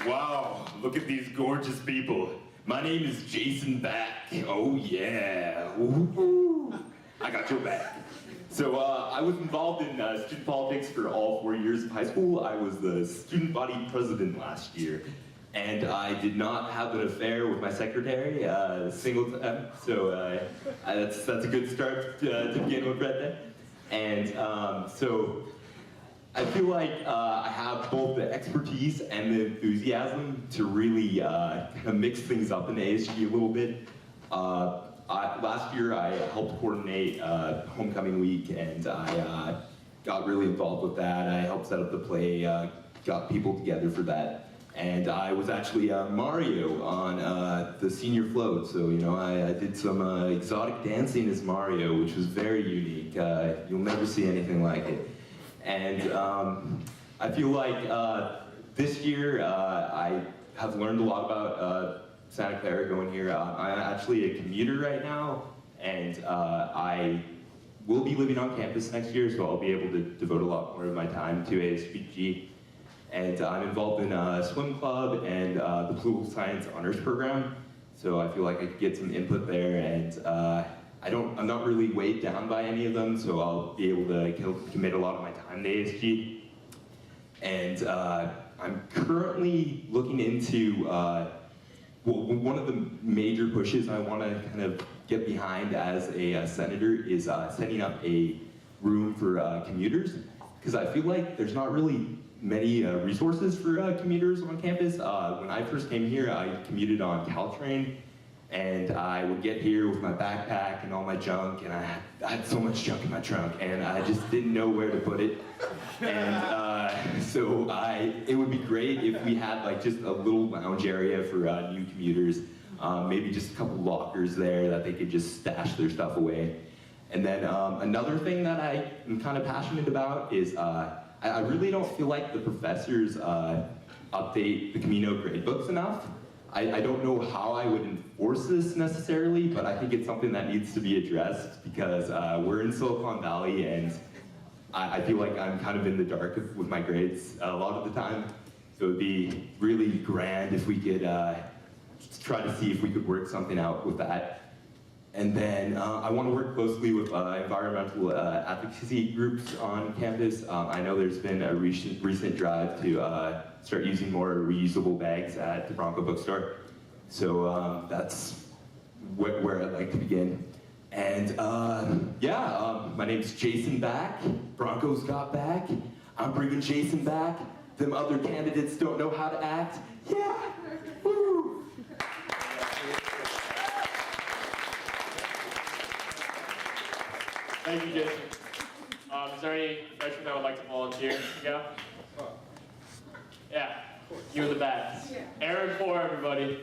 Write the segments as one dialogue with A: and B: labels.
A: Wow, look at these gorgeous people. My name is Jason Back. Oh yeah. Ooh, I got your back. So I was involved in student politics for all 4 years of high school. I was the student body president last year. And I did not have an affair with my secretary a single time. So that's a good start to begin with right there. And so I feel like I have both the expertise and the enthusiasm to really kind of mix things up in ASG a little bit. Last year I helped coordinate homecoming week, and I got really involved with that. I helped set up the play, got people together for that. And I was actually Mario on the senior float, so I did some exotic dancing as Mario, which was very unique. You'll never see anything like it. And I feel like this year I have learned a lot about Santa Clara going here. I'm actually a commuter right now, and I will be living on campus next year, so I'll be able to devote a lot more of my time to ASGG. And I'm involved in a swim club and the political science honors program, so I feel like I could get some input there, and I'm not really weighed down by any of them, so I'll be able to commit a lot of my time to ASG. And I'm currently looking into, one of the major pushes I want to kind of get behind as a senator is setting up a room for commuters, because I feel like there's not really many resources for commuters on campus. When I first came here, I commuted on Caltrain, and I would get here with my backpack and all my junk, and I had so much junk in my trunk, and I just didn't know where to put it. And so it would be great if we had like just a little lounge area for new commuters, maybe just a couple lockers there that they could just stash their stuff away. And then another thing that I am kind of passionate about is I really don't feel like the professors update the Camino gradebooks enough. I don't know how I would enforce this necessarily, but I think it's something that needs to be addressed, because we're in Silicon Valley, and I feel like I'm kind of in the dark with my grades a lot of the time. So it'd be really grand if we could try to see if we could work something out with that. And then I want to work closely with environmental advocacy groups on campus. I know there's been a recent drive to start using more reusable bags at the Bronco bookstore. So that's where I'd like to begin. And my name's Jason Back. Broncos got back. I'm bringing Jason back. Them other candidates don't know how to act. Yeah! Woo!
B: Thank you, Jason. Is there any freshmen that would like to volunteer to go? Yeah, you're the best. Aaron 4, everybody.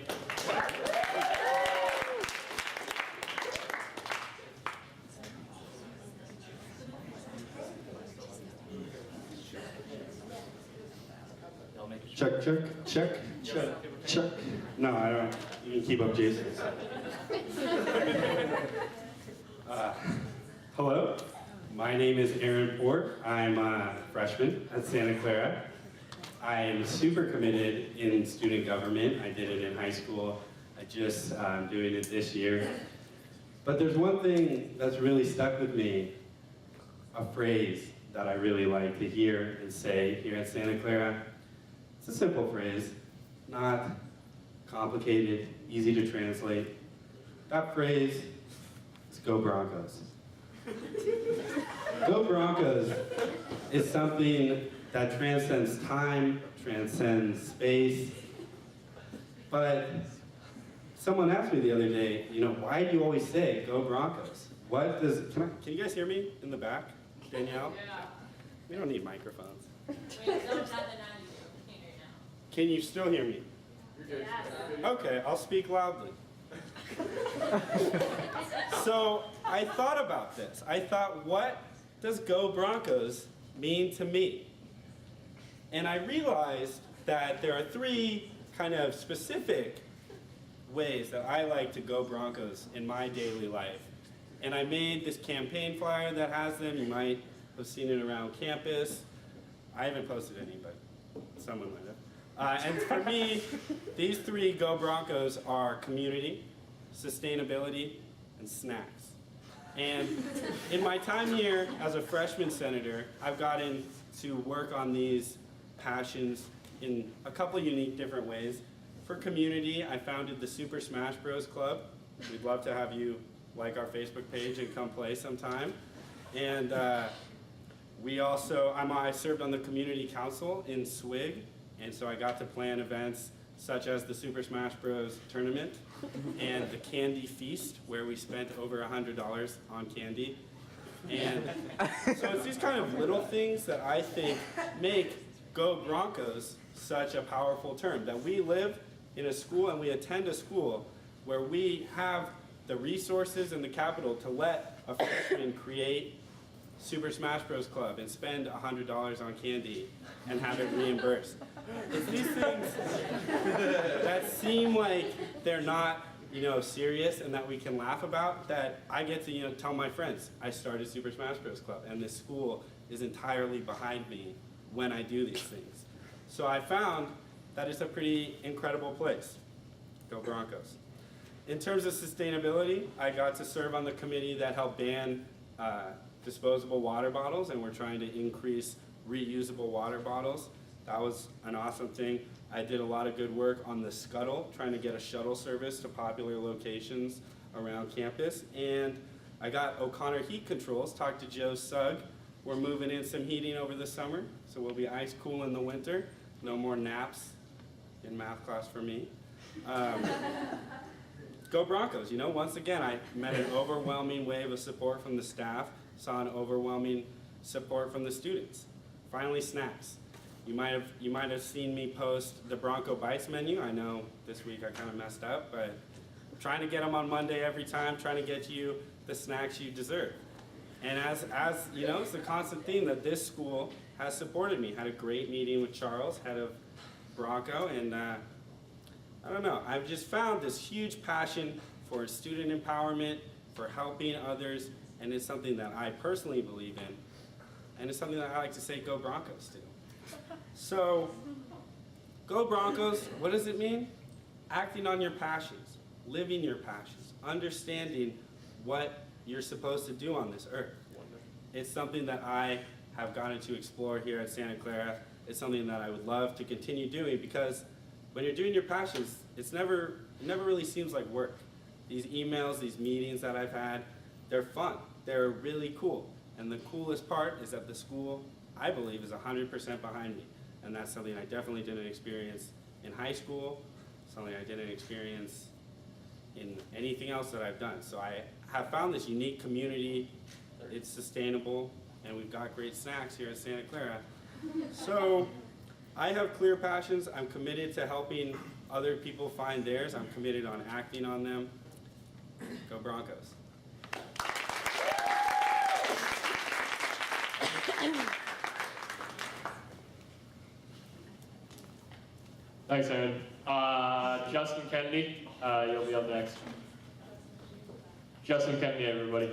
C: Check, check. No, I don't. You can keep up, Jason. Hello, my name is Aaron Port. I'm a freshman at Santa Clara. I am super committed in student government. I did it in high school. I just doing it this year. But there's one thing that's really stuck with me, a phrase that I really like to hear and say here at Santa Clara. It's a simple phrase, not complicated, easy to translate. That phrase is "Go Broncos." Go Broncos is something that transcends time, transcends space. But someone asked me the other day, why do you always say "Go Broncos"? Can you guys hear me in the back? Danielle?
D: Yeah.
C: We don't need microphones.
D: Wait, don't have the 90. Can't hear you now.
C: Can you still hear me?
D: Yes.
C: Okay, I'll speak loudly. So I thought about this. I thought, what does "Go Broncos" mean to me? And I realized that there are 3 kind of specific ways that I like to go Broncos in my daily life. And I made this campaign flyer that has them. You might have seen it around campus. I haven't posted any, but someone might have. And for me, these three Go Broncos are community, sustainability, and snacks. And in my time here as a freshman senator, I've gotten to work on these passions in a couple unique different ways. For community, I founded the Super Smash Bros. Club. We'd love to have you like our Facebook page and come play sometime. And I served on the community council in SWIG, and so I got to plan events such as the Super Smash Bros. Tournament and the Candy Feast, where we spent over $100 on candy. And so it's these kind of little things that I think make Go Broncos such a powerful term, that we live in a school and we attend a school where we have the resources and the capital to let a freshman create Super Smash Bros. Club and spend $100 on candy and have it reimbursed. It's these things that seem like they're not, serious and that we can laugh about, that I get to, tell my friends, I started Super Smash Bros. Club and this school is entirely behind me when I do these things. So I found that it's a pretty incredible place. Go Broncos. In terms of sustainability, I got to serve on the committee that helped ban disposable water bottles, and we're trying to increase reusable water bottles. That was an awesome thing. I did a lot of good work on the Scuttle, trying to get a shuttle service to popular locations around campus. And I got O'Connor Heat Controls, talked to Joe Sugg. We're moving in some heating over the summer, so we'll be ice cool in the winter. No more naps in math class for me. Go Broncos, once again, I met an overwhelming wave of support from the staff, saw an overwhelming support from the students. Finally, snacks. You might have seen me post the Bronco Bites menu. I know this week I kind of messed up, but I'm trying to get them on Monday every time, trying to get you the snacks you deserve. And as it's a constant theme that this school has supported me. Had a great meeting with Charles, head of Bronco, and I don't know, I've just found this huge passion for student empowerment, for helping others, and it's something that I personally believe in, and it's something that I like to say Go Broncos to. So, Go Broncos, what does it mean? Acting on your passions, living your passions, understanding what you're supposed to do on this earth. It's something that I have gotten to explore here at Santa Clara. It's something that I would love to continue doing, because when you're doing your passions, it never really seems like work. These emails, these meetings that I've had, they're fun. They're really cool. And the coolest part is that the school, I believe, is 100% behind me. And that's something I definitely didn't experience in high school, something I didn't experience in anything else that I've done. So I have found this unique community. It's sustainable, and we've got great snacks here at Santa Clara. So I have clear passions. I'm committed to helping other people find theirs. I'm committed on acting on them. Go Broncos.
B: Thanks, Aaron. Justin Kennedy, you'll be up next. Justin Kennedy, everybody.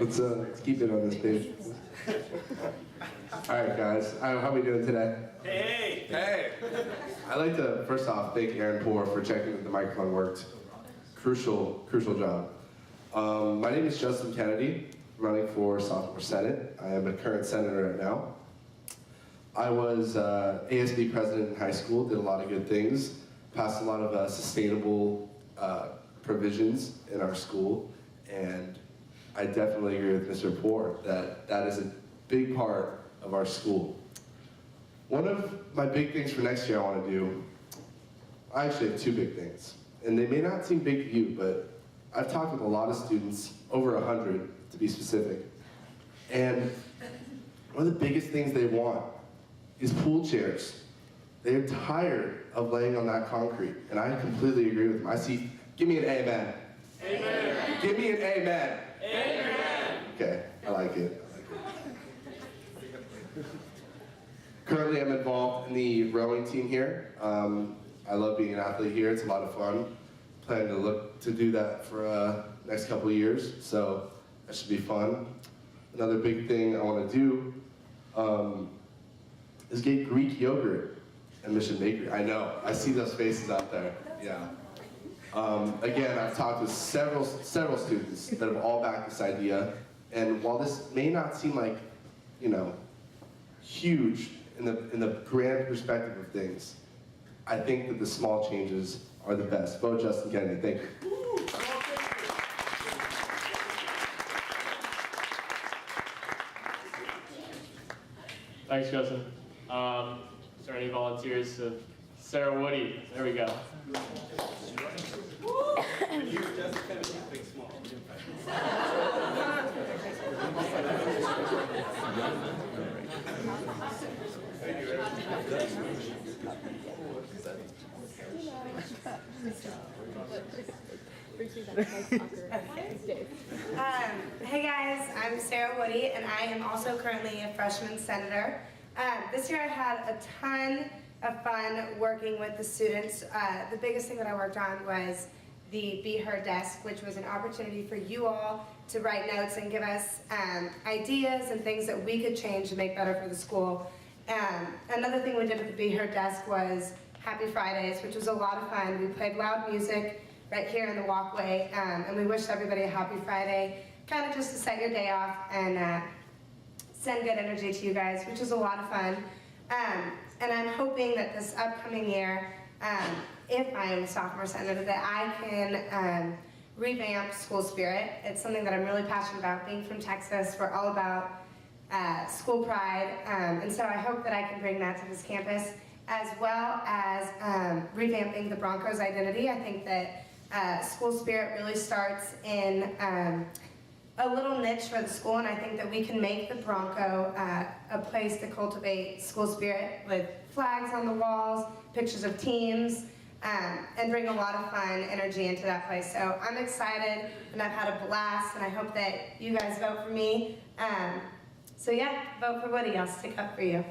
E: Let's keep it on this page. All right, guys. How are we doing today?
C: Hey!
E: Hey! I'd like to, first off, thank Aaron Poor for checking that the microphone worked. Crucial job. My name is Justin Kennedy, running for sophomore senate. I am a current senator right now. I was ASB president in high school, did a lot of good things, passed a lot of sustainable provisions in our school, and I definitely agree with Mr. Poor that that is a big part of our school. One of my big things for next year I want to do, I actually have two big things. And they may not seem big to you, but I've talked with a lot of students, over 100 to be specific. And one of the biggest things they want is pool chairs. They're tired of laying on that concrete, and I completely agree with them. I see, give me an amen. Amen. Give me an amen. Amen. Okay, I like it. Currently, I'm involved in the rowing team here. I love being an athlete here. It's a lot of fun. Plan to look to do that for next couple of years, so that should be fun. Another big thing I want to do is get Greek yogurt at Mission Bakery. I know, I see those faces out there. Yeah. Again, I've talked with several students that have all backed this idea, and while this may not seem like, you know, huge in the grand perspective of things, I think that the small changes are the best. Vote Justin Kennedy. Thank you.
B: Thanks, Justin. Is there any volunteers? Sarah Woody, there we go.
F: Hey guys, I'm Sarah Woody, and I am also currently a freshman senator. This year I had a ton of fun working with the students. The biggest thing that I worked on was the Be Heard desk, which was an opportunity for you all to write notes and give us ideas and things that we could change to make better for the school. Another thing we did with the Be Heard desk was Happy Fridays, which was a lot of fun. We played loud music right here in the walkway, and we wished everybody a happy Friday, kind of just to set your day off and send good energy to you guys, which was a lot of fun. And I'm hoping that this upcoming year, if I am a sophomore senator, that I can revamp school spirit. It's something that I'm really passionate about. Being from Texas, we're all about school pride, and so I hope that I can bring that to this campus, as well as revamping the Broncos identity. I think that school spirit really starts in a little niche for the school, and I think that we can make the Bronco a place to cultivate school spirit with flags on the walls, pictures of teams, and bring a lot of fun energy into that place. So I'm excited, and I've had a blast, and I hope that you guys vote for me. So yeah, vote for Woody. I'll stick up for you.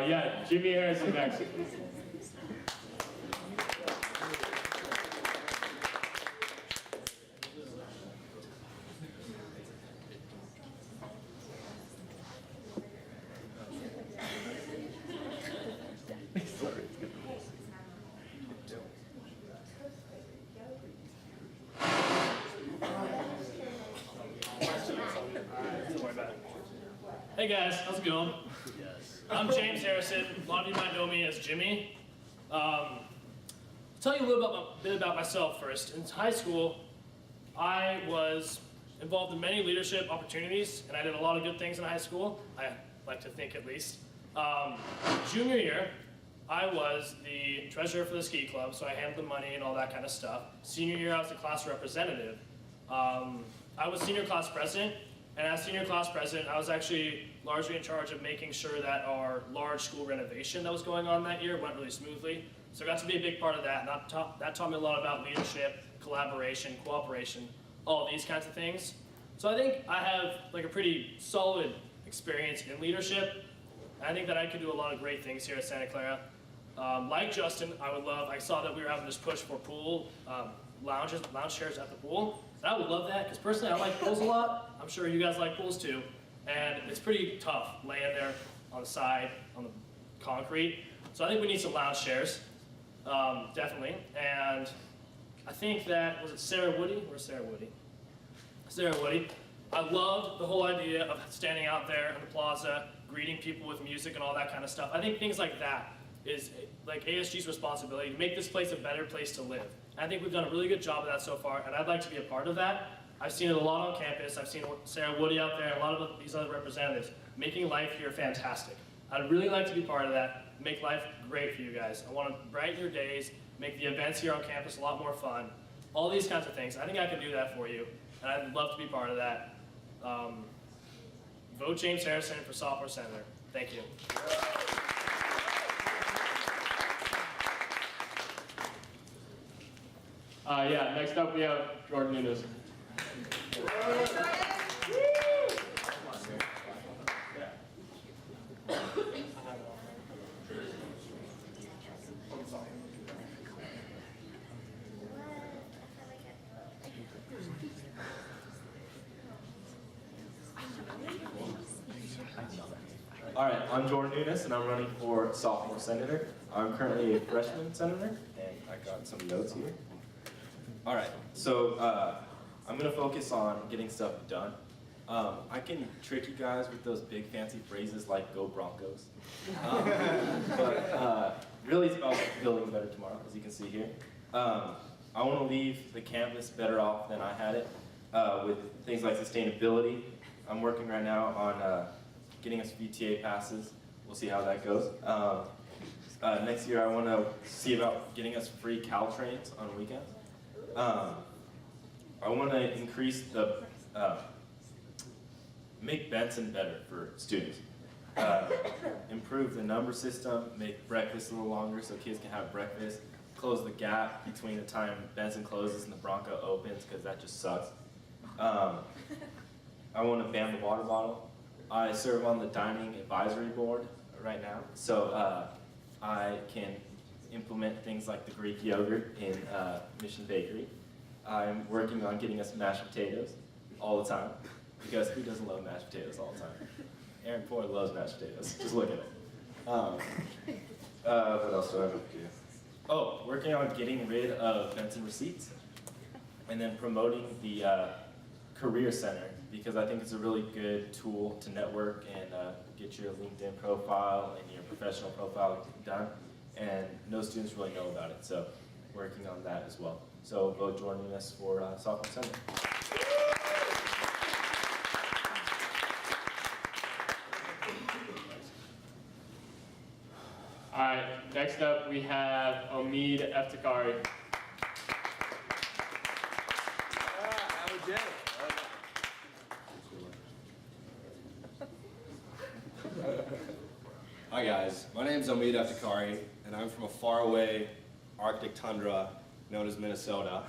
B: Yeah, Jimmy Harrison next.
G: Hey guys, how's it going? I'm James Harrison. A lot of you might know me as Jimmy. I'll tell you a little bit about myself first. In high school, I was involved in many leadership opportunities, and I did a lot of good things in high school. I like to think, at least. Junior year, I was the treasurer for the ski club, so I handled the money and all that kind of stuff. Senior year, I was the class representative. I was senior class president. And as senior class president, I was actually largely in charge of making sure that our large school renovation that was going on that year went really smoothly. So I got to be a big part of that, and that taught me a lot about leadership, collaboration, cooperation, all of these kinds of things. So I think I have like a pretty solid experience in leadership. I think that I could do a lot of great things here at Santa Clara. Like Justin, I saw that we were having this push for pool lounge chairs at the pool. And I would love that, because personally I like pools a lot. I'm sure you guys like pools too. And it's pretty tough laying there on the side, on the concrete. So I think we need some lounge chairs, definitely. And I think that, was it Sarah Woody? Where's Sarah Woody? Sarah Woody. I loved the whole idea of standing out there in the plaza, greeting people with music and all that kind of stuff. I think things like that is like ASG's responsibility to make this place a better place to live. And I think we've done a really good job of that so far, and I'd like to be a part of that. I've seen it a lot on campus. I've seen Sarah Woody out there, and a lot of these other representatives making life here fantastic. I'd really like to be part of that, make life great for you guys. I want to brighten your days, make the events here on campus a lot more fun. all these kinds of things. I think I can do that for you, and I'd love to be part of that. Vote James Harrison for sophomore senator. Thank you.
B: Yeah, next up we have Jordan Nunes.
H: All right, I'm Jordan Nunes, and I'm running for sophomore senator. I'm currently a freshman senator, and I got some notes here. All right, so I'm gonna focus on getting stuff done. I can trick you guys with those big fancy phrases like "Go Broncos," but really it's about building a better tomorrow, as you can see here. I want to leave the campus better off than I had it with things like sustainability. I'm working right now on getting us VTA passes. We'll see how that goes. Next year I want to see about getting us free Caltrains on weekends. I want to increase the, make Benson better for students. Improve the number system, make breakfast a little longer so kids can have breakfast. Close the gap between the time Benson closes and the Bronco opens, because that just sucks. I want to ban the water bottle. I serve on the dining advisory board right now, so I can implement things like the Greek yogurt in Mission Bakery. I'm working on getting us mashed potatoes all the time, because who doesn't love mashed potatoes all the time? Aaron Ford loves mashed potatoes. Just look at it. What else do I have to do? Oh, working on getting rid of Benson receipts, and then promoting the Career Center, because I think it's a really good tool to network and get your LinkedIn profile and your professional profile done, and no students really know about it, so working on that as well. So vote joining us for sophomore senator.
B: All right, next up we have Omid Eftekari.
I: Hi guys, my name is Omid Eftekari, and I'm from a faraway Arctic tundra known as Minnesota.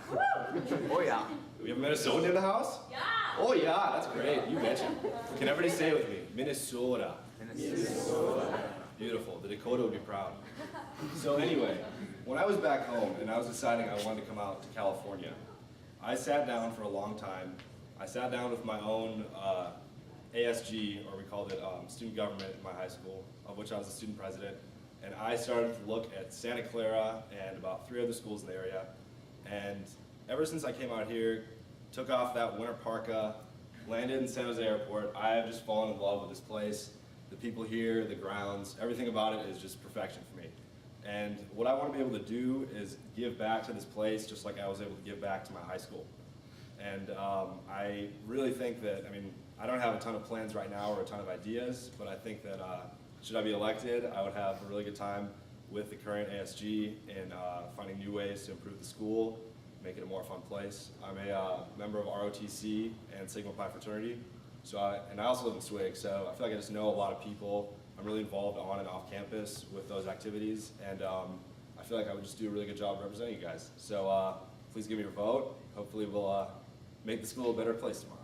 I: Oh yeah. We have a Minnesotan in the house?
D: Yeah.
I: Oh yeah, that's great, you betcha. Can everybody say it with me? Minnesota. Minnesota. Beautiful, the Dakota would be proud. So anyway, when I was back home and I was deciding I wanted to come out to California, I sat down for a long time. I sat down with my own ASG, or we called it student government in my high school, of which I was the student president. And I started to look at Santa Clara and about 3 other schools in the area. And ever since I came out here, took off that winter parka, landed in San Jose Airport, I have just fallen in love with this place. The people here, the grounds, everything about it is just perfection for me. And what I want to be able to do is give back to this place just like I was able to give back to my high school. And I really think that, I mean, I don't have a ton of plans right now or a ton of ideas, but I think that should I be elected, I would have a really good time with the current ASG in finding new ways to improve the school, make it a more fun place. I'm a member of ROTC and Sigma Pi fraternity, so and I also live in Swig, so I feel like I just know a lot of people. I'm really involved on and off campus with those activities, and I feel like I would just do a really good job representing you guys. So please give me your vote. Hopefully we'll make the school a better place tomorrow.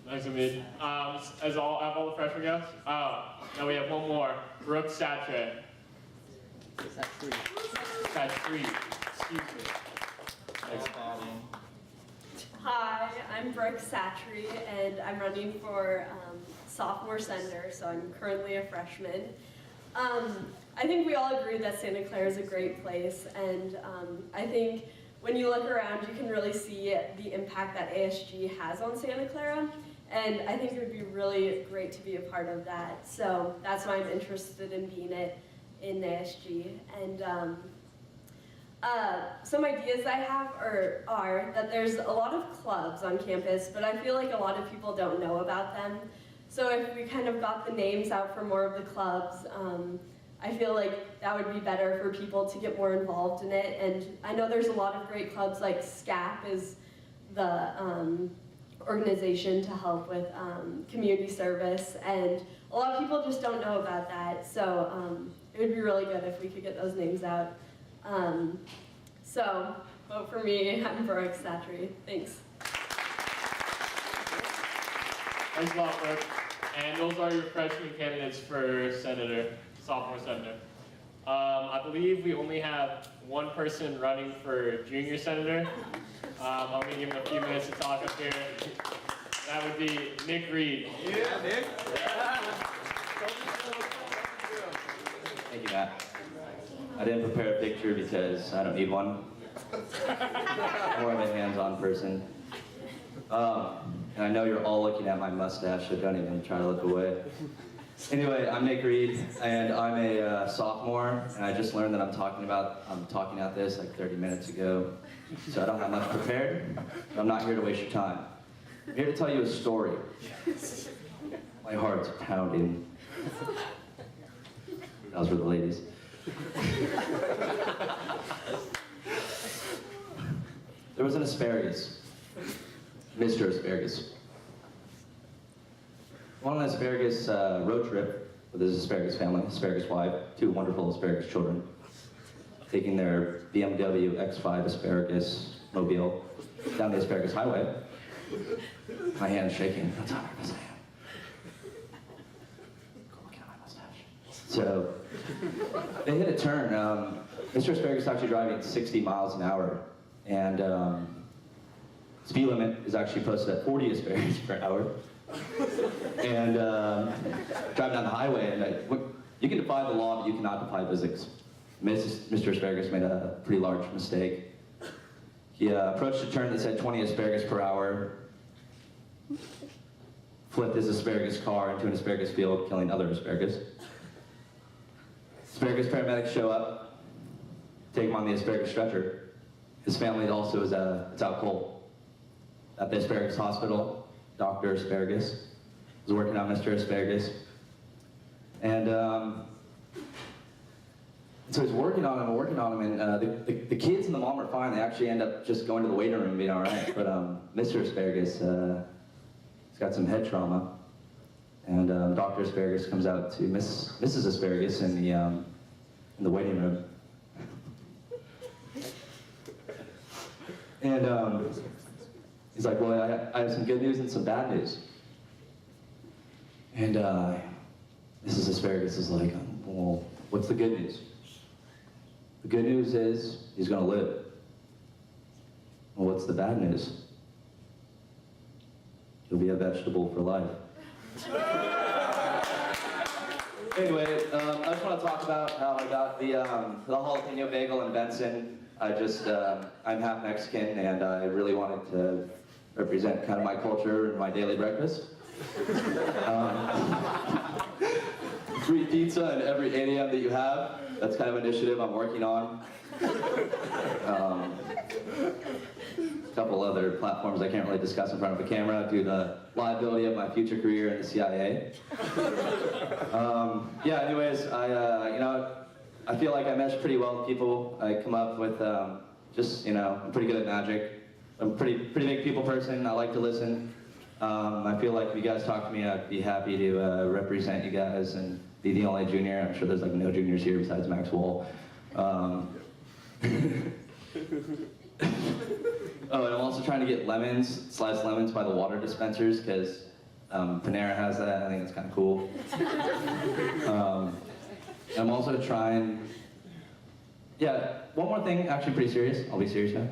B: Nice to meet you. As all the freshmen go? Now we have one more. Brooke Satre. Satre. Excuse me. Thanks.
J: Hi, I'm Brooke Satre, and I'm running for sophomore senator, so I'm currently a freshman. I think we all agree that Santa Clara is a great place, and I think when you look around, you can really see the impact that ASG has on Santa Clara, and I think it would be really great to be a part of that. So that's why I'm interested in being in ASG. And some ideas I have are that there's a lot of clubs on campus, but I feel like a lot of people don't know about them. So if we kind of got the names out for more of the clubs, I feel like that would be better for people to get more involved in it. And I know there's a lot of great clubs, like SCAP is the organization to help with community service, and a lot of people just don't know about that. So it would be really good if we could get those names out. So vote for me, I'm Brooke Satry. Thanks.
B: Thanks a lot, Brooke. And those are your freshman candidates for senator, sophomore senator. I believe we only have one person running for junior senator. I'm going to give him a few minutes to talk up here. That would be Nick Reed.
K: Yeah, Nick.
L: Thank you, Matt. I didn't prepare a picture because I don't need one. I'm more of a hands-on person. And I know you're all looking at my mustache, so don't even try to look away. Anyway, I'm Nick Reed, and I'm a sophomore, and I just learned that I'm talking at this like 30 minutes ago, so I don't have much prepared, but I'm not here to waste your time. I'm here to tell you a story. My heart's pounding. That was for the ladies. There was an asparagus. Mr. Asparagus. Went on an asparagus road trip with his asparagus family, asparagus wife, 2 wonderful asparagus children, taking their BMW X5 asparagus mobile down the asparagus highway. My hand's shaking. That's how nervous I am. Looking at my mustache. So they hit a turn. Mr. Asparagus is actually driving 60 miles an hour, and speed limit is actually posted at 40 asparagus per hour. And driving down the highway, and you can defy the law, but you cannot defy physics. Mr. Asparagus made a pretty large mistake. He approached a turn that said 20 asparagus per hour, flipped his asparagus car into an asparagus field, killing other asparagus. Asparagus paramedics show up, take him on the asparagus stretcher. His family also is out cold. At the asparagus hospital, Dr. Asparagus was working on Mr. Asparagus. And so he's working on him, and the kids and the mom are fine. They actually end up just going to the waiting room and being all right. But Mr. Asparagus, he's got some head trauma. And Dr. Asparagus comes out to Mrs. Asparagus in the waiting room. And he's like, well, I have some good news and some bad news. And Mrs. Asparagus is like, well, what's the good news? The good news is he's going to live. Well, what's the bad news? He'll be a vegetable for life. Anyway, I just want to talk about how I got the jalapeno bagel in Benson. I'm half Mexican, and I really wanted to represent kind of my culture and my daily breakfast. Free pizza in every 8 a.m. that you have. That's kind of an initiative I'm working on. A couple other platforms I can't really discuss in front of a camera due to the liability of my future career in the CIA. Yeah, anyways, I feel like I mesh pretty well with people. I come up with I'm pretty good at magic. I'm a pretty big people person. I like to listen. I feel like if you guys talk to me, I'd be happy to represent you guys and be the only junior. I'm sure there's like no juniors here besides Max Wall. Oh, and I'm also trying to get sliced lemons by the water dispensers, because Panera has that. I think it's kind of cool. I'm also trying, one more thing, actually pretty serious. I'll be serious now.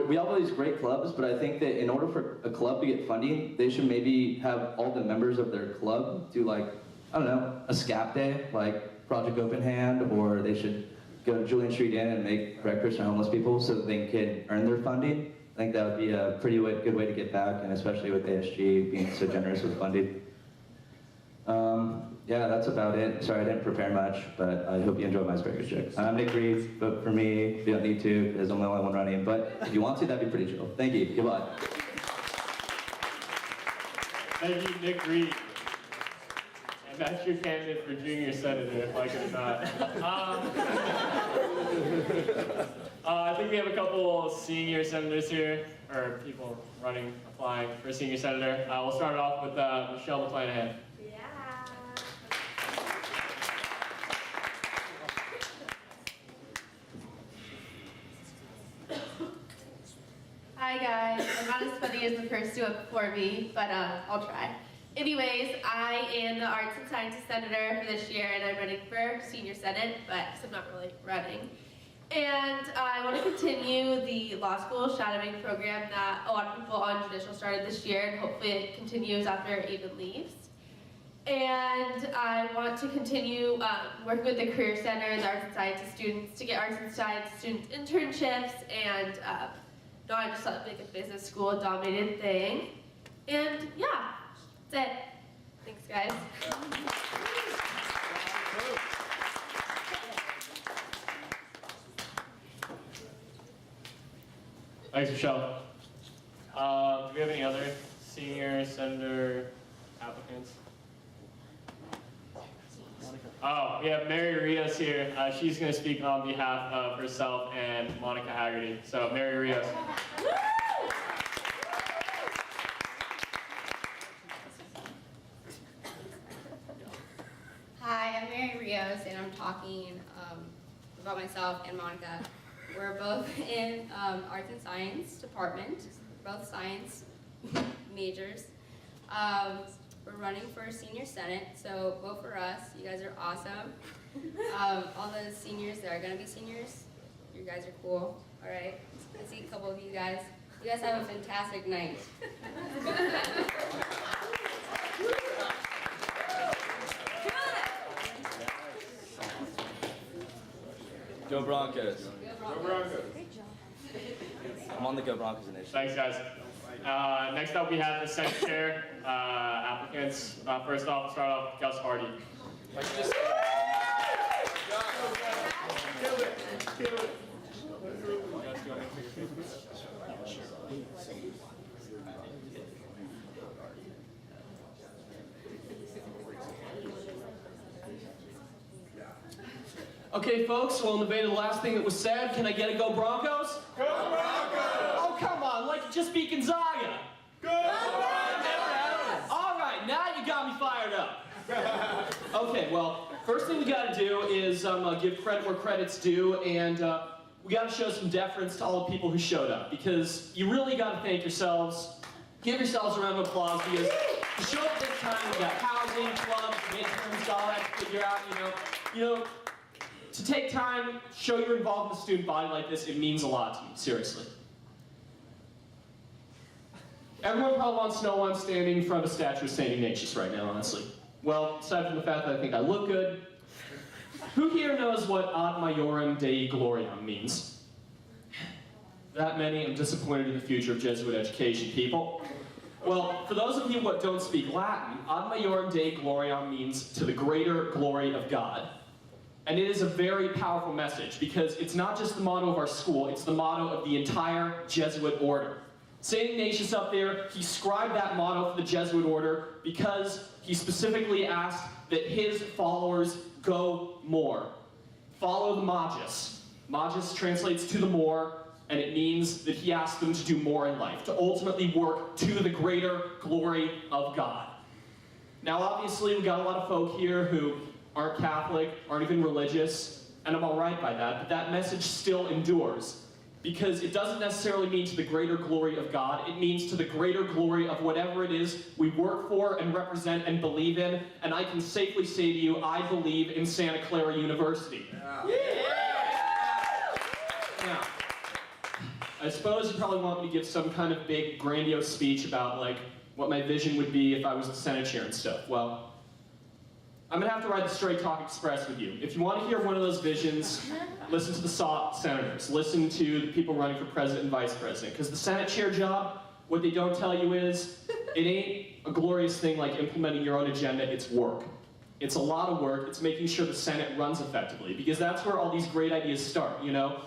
L: We all have these great clubs, but I think that in order for a club to get funding, they should maybe have all the members of their club do a SCAP day, like Project Open Hand, or they should go to Julian Street Inn and make breakfast for homeless people so that they can earn their funding. I think that would be a pretty good way to get back, and especially with ASG being so generous with funding. Yeah, that's about it. Sorry I didn't prepare much, but I hope you enjoyed my asparagus joke. I'm Nick Reed. Vote for me. You don't need to, because I'm the only one running, but if you want to, that'd be pretty chill. Thank you. Goodbye.
B: Thank you, Nick Reed. And that's your candidate for junior senator, like it or not. I think we have a couple senior senators here, or people running, applying for senior senator. We'll start off with Michelle McClanahan.
K: Hi guys, I'm not as funny as the person who went before me, but I'll try. Anyways, I am the Arts and Sciences Senator for this year, and I'm running for Senior Senate, but I'm not really running. And I want to continue the law school shadowing program that a lot of people on judicial started this year, and hopefully it continues after Aiden leaves. And I want to continue working with the Career Center and the Arts and Sciences students to get Arts and Sciences student internships and not just like a business school dominated thing. And yeah, that's it. Thanks guys.
B: Thanks, Michelle. Do we have any other senior senator applicants? Oh, we have Mary Rios here. She's going to speak on behalf of herself and Monica Haggerty. So, Mary Rios.
M: Hi, I'm Mary Rios, and I'm talking about myself and Monica. We're both in Arts and Science department. We're both science majors. We're running for Senior Senate, so vote for us. You guys are awesome. All the seniors that are going to be seniors, you guys are cool. All right? I see a couple of you guys. You guys have a fantastic night.
N: Go Broncos.
B: Go Broncos.
N: I'm on the Go Broncos initiative.
B: Thanks, guys. Next up, we have the Senate Chair applicants. First off, start off with Gus Hardy.
O: Okay, folks, well, in the vein of the last thing that was said, can I get a Go Broncos?
P: Go Broncos!
O: Oh, come on, like it just beat Gonzaga.
P: Go Broncos!
O: All right, now you got me fired up. Okay, well, first thing we got to do is give credit where credit's due, and we got to show some deference to all the people who showed up, because you really got to thank yourselves. Give yourselves a round of applause, because to show up this time, we got housing, clubs, midterms, all that to figure out, you know, to take time, show you're involved in a student body like this, it means a lot to you, seriously. Everyone probably wants to know why I'm standing in front of a statue of St. Ignatius right now, honestly. Well, aside from the fact that I think I look good, who here knows what ad majorem Dei gloriam means? That many, I'm disappointed in the future of Jesuit education, people. Well, for those of you who don't speak Latin, ad majorem Dei gloriam means to the greater glory of God. And it is a very powerful message, because it's not just the motto of our school, it's the motto of the entire Jesuit order. St. Ignatius up there, he scribed that motto for the Jesuit order because he specifically asked that his followers go more. Follow the Magis. Magis translates to the more, and it means that he asked them to do more in life, to ultimately work to the greater glory of God. Now obviously we've got a lot of folk here who aren't Catholic, aren't even religious, and I'm all right by that, but that message still endures, because it doesn't necessarily mean to the greater glory of God, it means to the greater glory of whatever it is we work for and represent and believe in, and I can safely say to you, I believe in Santa Clara University. Yeah. Now, I suppose you probably want me to give some kind of big, grandiose speech about, like, what my vision would be if I was the Senate chair and stuff. Well, I'm going to have to ride the Straight Talk Express with you. If you want to hear one of those visions, listen to the senators. Listen to the people running for president and vice president. Because the Senate chair job, what they don't tell you is, it ain't a glorious thing like implementing your own agenda, it's work. It's a lot of work, it's making sure the Senate runs effectively. Because that's where all these great ideas start, you know?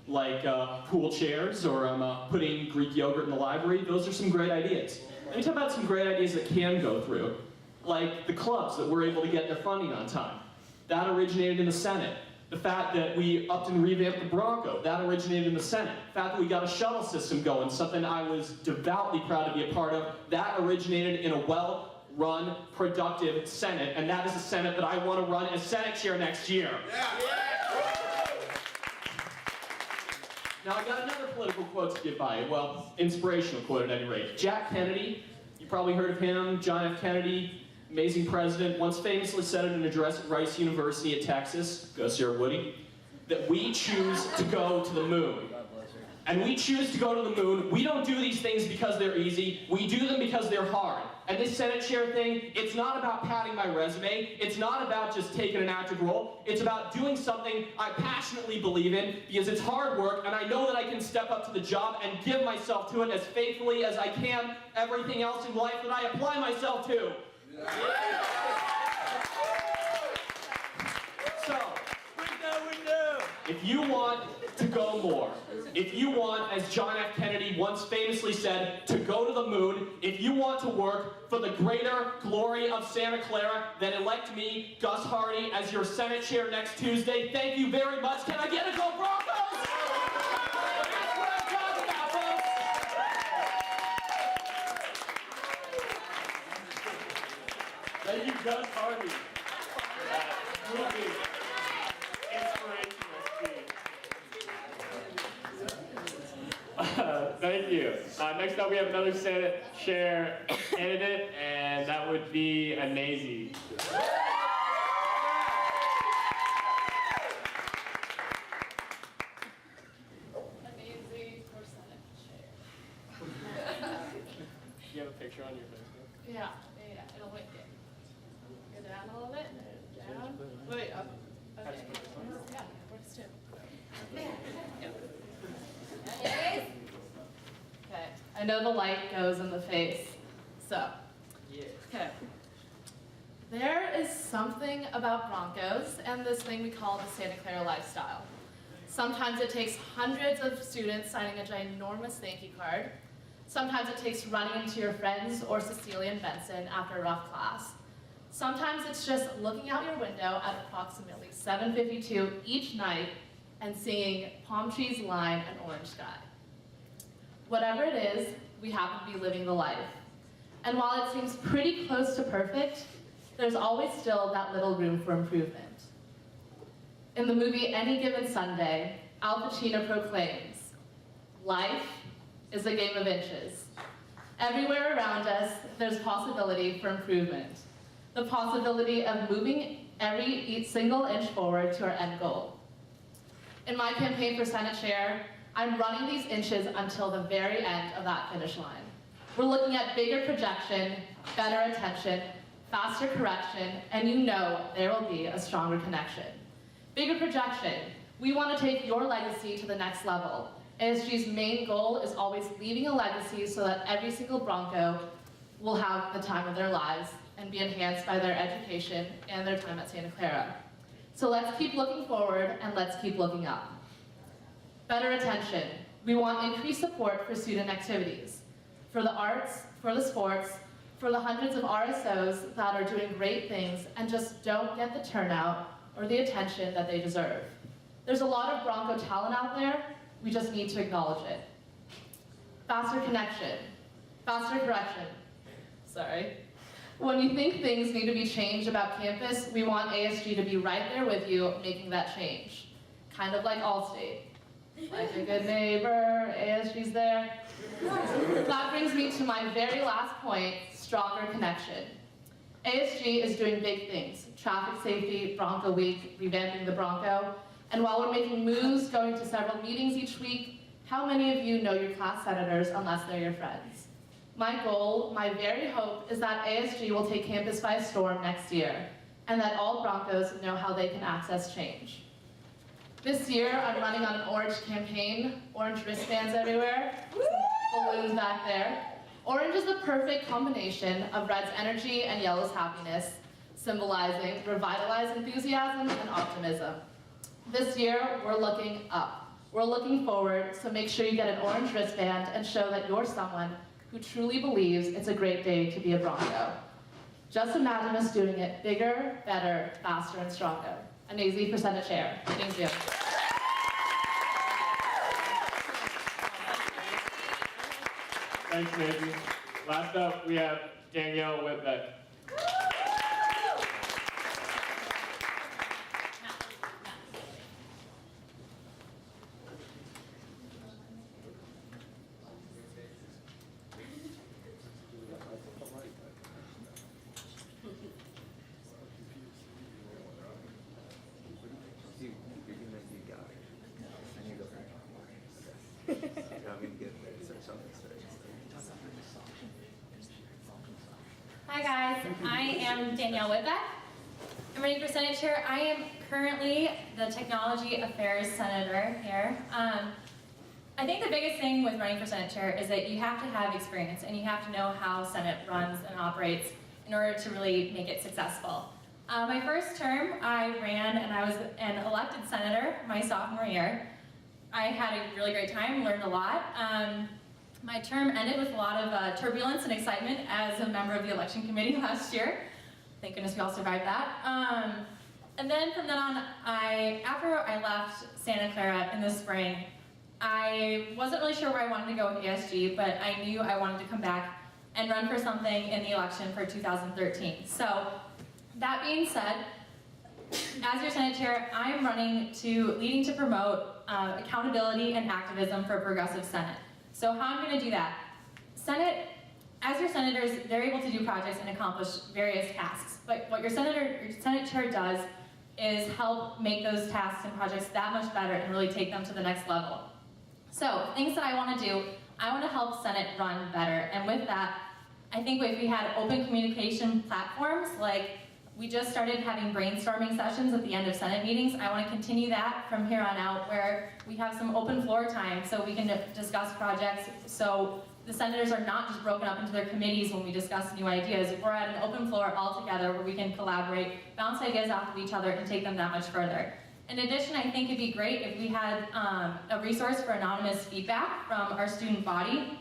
O: Like pool chairs, or putting Greek yogurt in the library. Those are some great ideas. Let me talk about some great ideas that can go through, like the clubs that were able to get their funding on time. That originated in the Senate. The fact that we upped and revamped the Bronco, that originated in the Senate. The fact that we got a shuttle system going, something I was devoutly proud to be a part of, that originated in a well-run, productive Senate, and that is a Senate that I want to run as Senate Chair next year. Now, I got another political quote to give by you. Well, inspirational quote at any rate. Jack Kennedy, you probably heard of him, John F. Kennedy, amazing president, once famously said in an address at Rice University at Texas, go Sarah Woody, that we choose to go to the moon. And we choose to go to the moon. We don't do these things because they're easy. We do them because they're hard. And this Senate Chair thing, it's not about padding my resume. It's not about just taking an active role. It's about doing something I passionately believe in because it's hard work and I know that I can step up to the job and give myself to it as faithfully as I can everything else in life that I apply myself to. So, if you want to go more, if you want, as John F. Kennedy once famously said, to go to the moon, if you want to work for the greater glory of Santa Clara, then elect me, Gus Hardy, as your Senate Chair next Tuesday. Thank you very much. Can I get a go Broncos? That's what I'm talking about, folks.
B: Thank you, Gus Hardy. Truly inspirational speech. Thank you. Next up, we have another Senate Chair candidate, and that would be Anazi.
Q: Amazing for Senate Chair.
B: You have a picture on your Facebook?
Q: Yeah, it'll link it. Go down a little bit, down. Wait, up. Okay. Yeah, works too. Okay, I know the light goes in the face, so. Okay. There is something about Broncos and this thing we call the Santa Clara lifestyle. Sometimes it takes hundreds of students signing a ginormous thank you card. Sometimes it takes running into your friends or Cecilia and Benson after a rough class. Sometimes it's just looking out your window at approximately 7:52 each night and seeing palm trees line an orange sky. Whatever it is, we happen to be living the life. And while it seems pretty close to perfect, there's always still that little room for improvement. In the movie Any Given Sunday, Al Pacino proclaims, "Life is a game of inches. Everywhere around us, there's possibility for improvement. The possibility of moving each single inch forward to our end goal." In my campaign for Senate Chair, I'm running these inches until the very end of that finish line. We're looking at bigger projection, better attention, faster correction, and you know there will be a stronger connection. Bigger projection. We want to take your legacy to the next level. ASG's main goal is always leaving a legacy so that every single Bronco will have the time of their lives and be enhanced by their education and their time at Santa Clara. So let's keep looking forward and let's keep looking up. Better attention. We want increased support for student activities, for the arts, for the sports, for the hundreds of RSOs that are doing great things and just don't get the turnout or the attention that they deserve. There's a lot of Bronco talent out there, we just need to acknowledge it. Faster connection, faster correction. Sorry. When you think things need to be changed about campus, we want ASG to be right there with you, making that change. Kind of like Allstate. Like a good neighbor, ASG's there. That brings me to my very last point, stronger connection. ASG is doing big things, traffic safety, Bronco Week, revamping the Bronco, and while we're making moves, going to several meetings each week, how many of you know your class senators unless they're your friends? My goal, my very hope, is that ASG will take campus by storm next year, and that all Broncos know how they can access change. This year, I'm running on an orange campaign, orange wristbands everywhere, balloons back there. Orange is the perfect combination of red's energy and yellow's happiness, symbolizing revitalized enthusiasm and optimism. This year, we're looking up. We're looking forward, so make sure you get an orange wristband and show that you're someone who truly believes it's a great day to be a Bronco. Just imagine us doing it bigger, better, faster, and stronger. An easy for Senate Chair. Thank you.
B: Thanks, Nancy. Last up, we have Danielle Whitbeck.
D: Hi guys, I am Danielle Whitbeck. I'm running for Senate Chair. I am currently the Technology Affairs Senator here. I think the biggest thing with running for Senate Chair is that you have to have experience and you have to know how Senate runs and operates in order to really make it successful. My first term, I ran and I was an elected senator my sophomore year. I had a really great time, learned a lot. My term ended with a lot of turbulence and excitement as a member of the election committee last year. Thank goodness we all survived that. And then from then on, after I left Santa Clara in the spring, I wasn't really sure where I wanted to go with ASG, but I knew I wanted to come back and run for something in the election for 2013. So that being said, as your Senate Chair, I'm leading to promote accountability and activism for a progressive Senate. So how I'm going to do that? As your senators, they're able to do projects and accomplish various tasks. But what your Senate Chair does is help make those tasks and projects that much better and really take them to the next level. So things that I want to do, I want to help Senate run better. And with that, I think if we had open communication platforms, like we just started having brainstorming sessions at the end of Senate meetings. I want to continue that from here on out, where we have some open floor time so we can discuss projects, so the senators are not just broken up into their committees when we discuss new ideas. We're at an open floor all together where we can collaborate, bounce ideas off of each other, and take them that much further. In addition, I think it'd be great if we had a resource for anonymous feedback from our student body.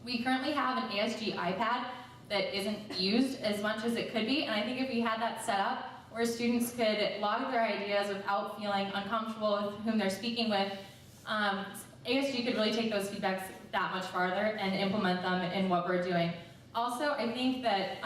D: We currently have an ASG iPad that isn't used as much as it could be, and I think if we had that set up where students could log their ideas without feeling uncomfortable with whom they're speaking with, ASG could really take those feedbacks that much farther and implement them in what we're doing. Also, I think that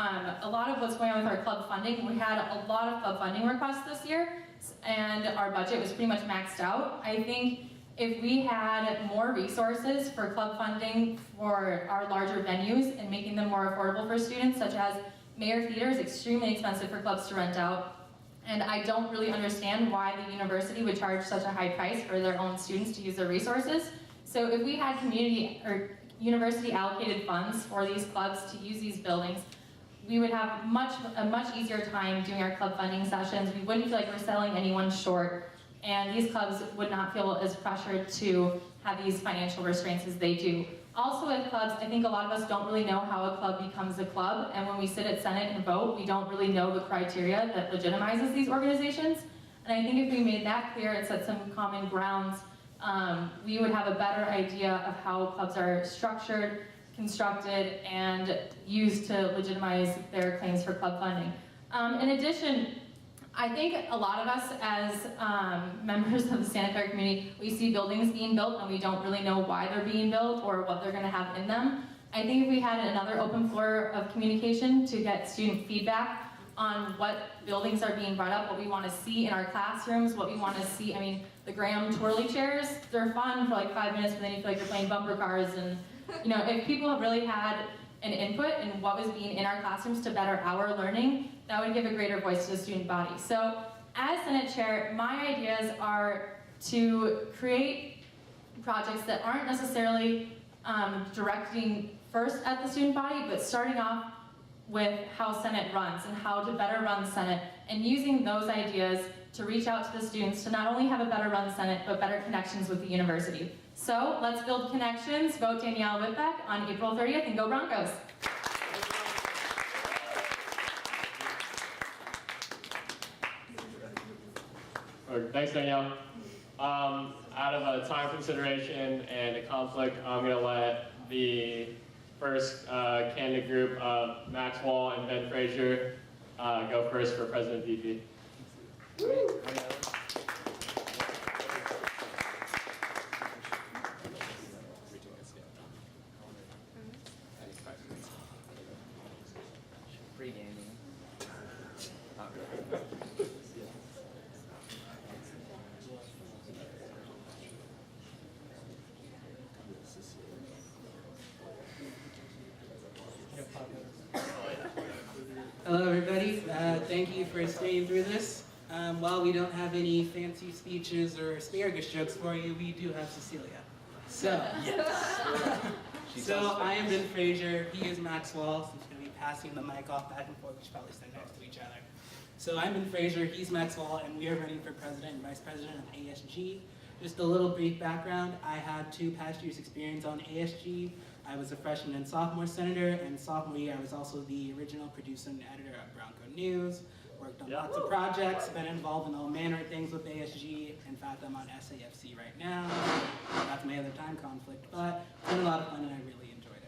D: a lot of what's going on with our club funding, we had a lot of club funding requests this year, and our budget was pretty much maxed out. I think if we had more resources for club funding for our larger venues and making them more affordable for students, such as Mayor Theater is extremely expensive for clubs to rent out, and I don't really understand why the university would charge such a high price for their own students to use their resources. So if we had community or university allocated funds for these clubs to use these buildings, we would have a much easier time doing our club funding sessions. We wouldn't feel like we're selling anyone short, and these clubs would not feel as pressured to have these financial restraints as they do. Also with clubs, I think a lot of us don't really know how a club becomes a club, and when we sit at Senate and vote, we don't really know the criteria that legitimizes these organizations. And I think if we made that clear and set some common grounds, we would have a better idea of how clubs are structured, constructed, and used to legitimize their claims for club funding. In addition, I think a lot of us as members of the Santa Clara community, we see buildings being built and we don't really know why they're being built or what they're going to have in them. I think if we had another open floor of communication to get student feedback on what buildings are being brought up, what we want to see in our classrooms, what we want to see. I mean, the Graham twirly chairs, they're fun for like 5 minutes, but then you feel like you're playing bumper cars. And you know, if people have really had an input in what was being in our classrooms to better our learning, that would give a greater voice to the student body. So as Senate Chair, my ideas are to create projects that aren't necessarily directing first at the student body, but starting off with how Senate runs and how to better run Senate, and using those ideas to reach out to the students to not only have a better run Senate, but better connections with the university. So let's build connections. Vote Danielle Whitbeck on April 30th and go Broncos.
B: Thanks, Danielle. Out of a time consideration and a conflict, I'm going to let the first candidate group, Maxwell and Ben Frazier, go first for President VP.
R: Hello, everybody. Thank you for staying through this. While we don't have any fancy speeches or asparagus jokes for you, we do have Cecilia. So, so I am Ben Frazier. He is Maxwell. So I'm going to be passing the mic off back and forth. We should probably stand next to each other. So I'm Ben Frazier. He's Maxwell, and we are running for president and vice president of ASG. Just a little brief background. I had 2 past years' experience on ASG. I was a freshman and sophomore senator, and sophomore year I was also the original producer and editor of Bronco News. Worked on lots of projects, been involved in all manner of things with ASG. In fact, I'm on SAFC right now. That's my other time conflict, but it's been a lot of fun and I really enjoyed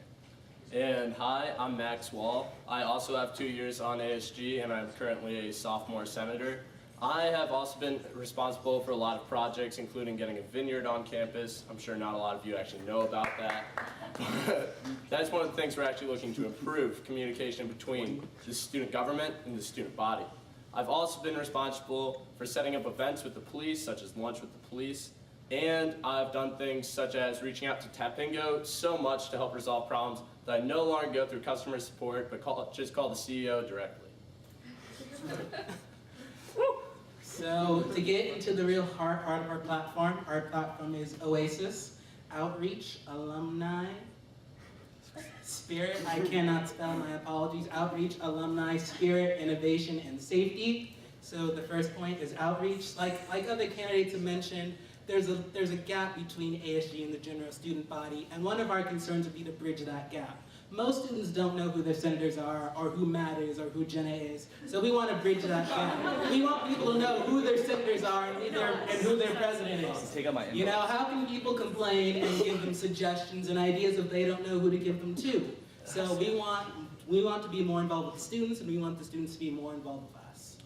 R: it.
H: And hi, I'm Max Wall. I also have 2 years on ASG, and I'm currently a sophomore senator. I have also been responsible for a lot of projects, including getting a vineyard on campus. I'm sure not a lot of you actually know about that. That's one of the things we're actually looking to improve, communication between the student government and the student body. I've also been responsible for setting up events with the police, such as lunch with the police, and I've done things such as reaching out to Tapingo so much to help resolve problems that I no longer go through customer support, but just call the CEO directly.
R: So to get into the real heart of our platform is Oasis, Outreach, Alumni, Spirit, I cannot spell, my apologies, Outreach, Alumni, Spirit, Innovation, and Safety. So the first point is outreach. Like other candidates have mentioned, there's a gap between ASG and the general student body, and one of our concerns would be to bridge that gap. Most students don't know who their senators are, or who Matt is, or who Jenna is. So we want to bridge that gap. We want people to know who their senators are and who their president is.
N: Take out my inbox.
R: You know, how can people complain and give them suggestions and ideas if they don't know who to give them to? So we want to be more involved with the students, and we want the students to be more involved with us.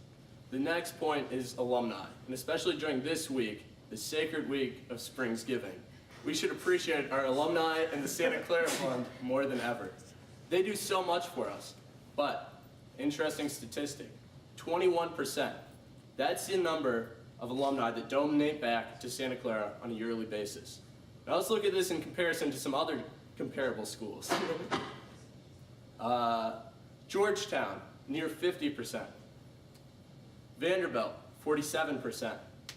B: The next point is alumni, and especially during this week, the sacred week of Springsgiving. We should appreciate our alumni and the Santa Clara Fund more than ever. They do so much for us, but interesting statistic, 21%. That's the number of alumni that donate back to Santa Clara on a yearly basis. Now let's look at this in comparison to some other comparable schools. Georgetown, near 50%. Vanderbilt, 47%.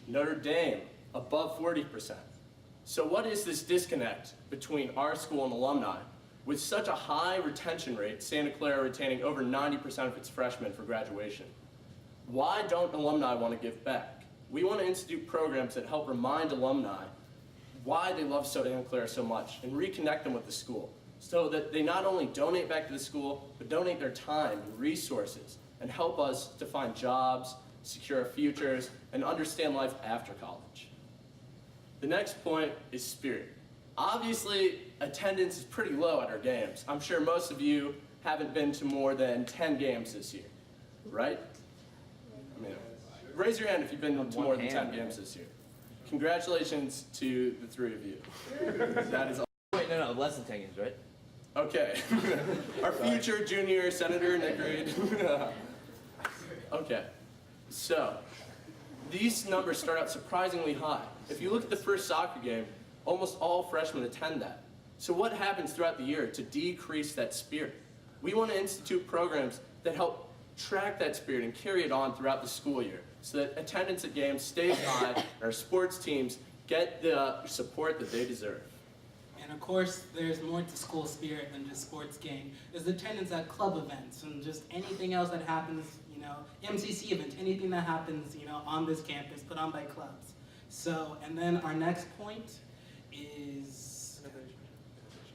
B: Notre Dame, above 40%. So what is this disconnect between our school and alumni? With such a high retention rate, Santa Clara retaining over 90% of its freshmen for graduation. Why don't alumni want to give back? We want to institute programs that help remind alumni why they love Santa Clara so much and reconnect them with the school, so that they not only donate back to the school, but donate their time and resources and help us to find jobs, secure our futures, and understand life after college. The next point is spirit. Obviously, attendance is pretty low at our games. I'm sure most of you haven't been to more than 10 games this year, right? I mean, raise your hand if you've been to more than 10 games this year. Congratulations to the 3 of you. That is all.
N: Wait, no, less than 10 games, right?
B: Okay. Our future junior senator, Nick Reed. Okay, so these numbers start out surprisingly high. If you look at the first soccer game, almost all freshmen attend that. So what happens throughout the year to decrease that spirit? We want to institute programs that help track that spirit and carry it on throughout the school year so that attendance at games stays high and our sports teams get the support that they deserve.
R: And of course, there's more to school spirit than just sports game. There's attendance at club events and just anything else that happens, you know, MCC events, anything that happens, you know, on this campus, put on by clubs. So, and then our next point is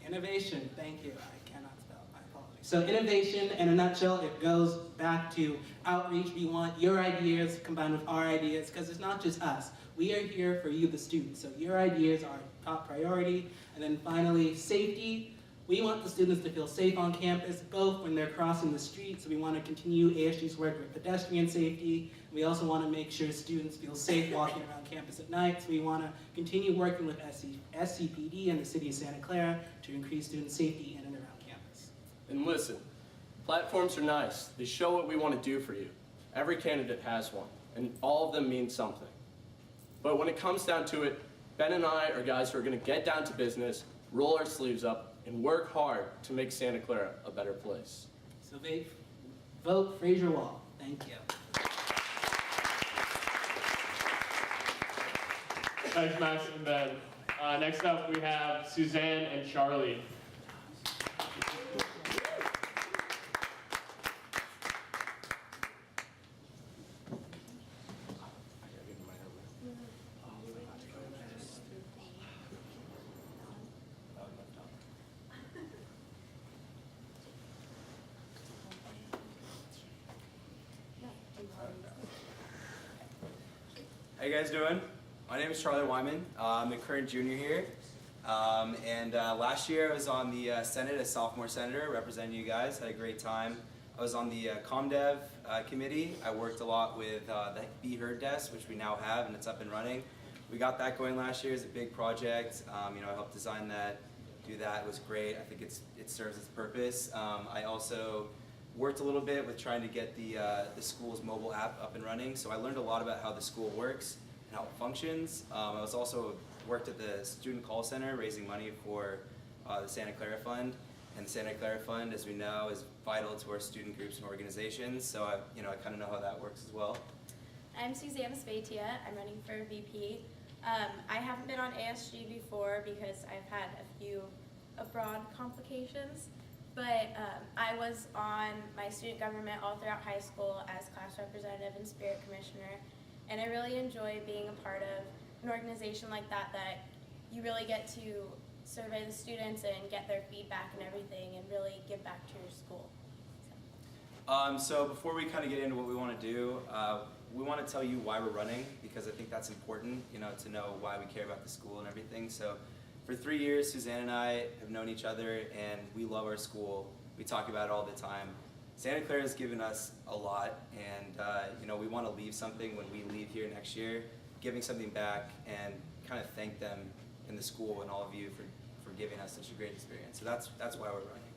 R: innovation. Thank you. I cannot spell. My apologies. So innovation, in a nutshell, it goes back to outreach. We want your ideas combined with our ideas, because it's not just us. We are here for you, the students. So your ideas are top priority. And then finally, safety. We want the students to feel safe on campus, both when they're crossing the street, so we want to continue ASG's work with pedestrian safety. We also want to make sure students feel safe walking around campus at night, so we want to continue working with SCPD and the City of Santa Clara to increase student safety in and around campus.
S: And listen, platforms are nice. They show what we want to do for you. Every candidate has one, and all of them mean something. But when it comes down to it, Ben and I are guys who are going to get down to business, roll our sleeves up, and work hard to make Santa Clara a better place.
R: So vote Fraser Wall. Thank you.
B: Thanks, Max and Ben. Next up, we have Suzanne and Charlie.
T: How you guys doing? My name is Charlie Wyman. I'm the current junior here. Last year I was on the Senate as sophomore senator, representing you guys. Had a great time. I was on the ComDev committee. I worked a lot with the Be Heard desk, which we now have, and it's up and running. We got that going last year. It's a big project. I helped design that, do that. It was great. I think it serves its purpose. I also worked a little bit with trying to get the school's mobile app up and running. So I learned a lot about how the school works and how it functions. I was also worked at the student call center raising money for the Santa Clara Fund. And the Santa Clara Fund, as we know, is vital to our student groups and organizations. So I kind of know how that works as well.
U: I'm Susanna Spatia. I'm running for VP. I haven't been on ASG before because I've had a few abroad complications, but I was on my student government all throughout high school as class representative and spirit commissioner, and I really enjoy being a part of an organization like that you really get to survey the students and get their feedback and everything and really give back to your school.
T: So before we kind of get into what we want to do, we want to tell you why we're running, because I think that's important, to know why we care about the school and everything. So for 3 years, Suzanne and I have known each other, and we love our school. We talk about it all the time. Santa Clara has given us a lot, and we want to leave something when we leave here next year, giving something back and kind of thank them in the school and all of you for giving us such a great experience. So that's why we're running.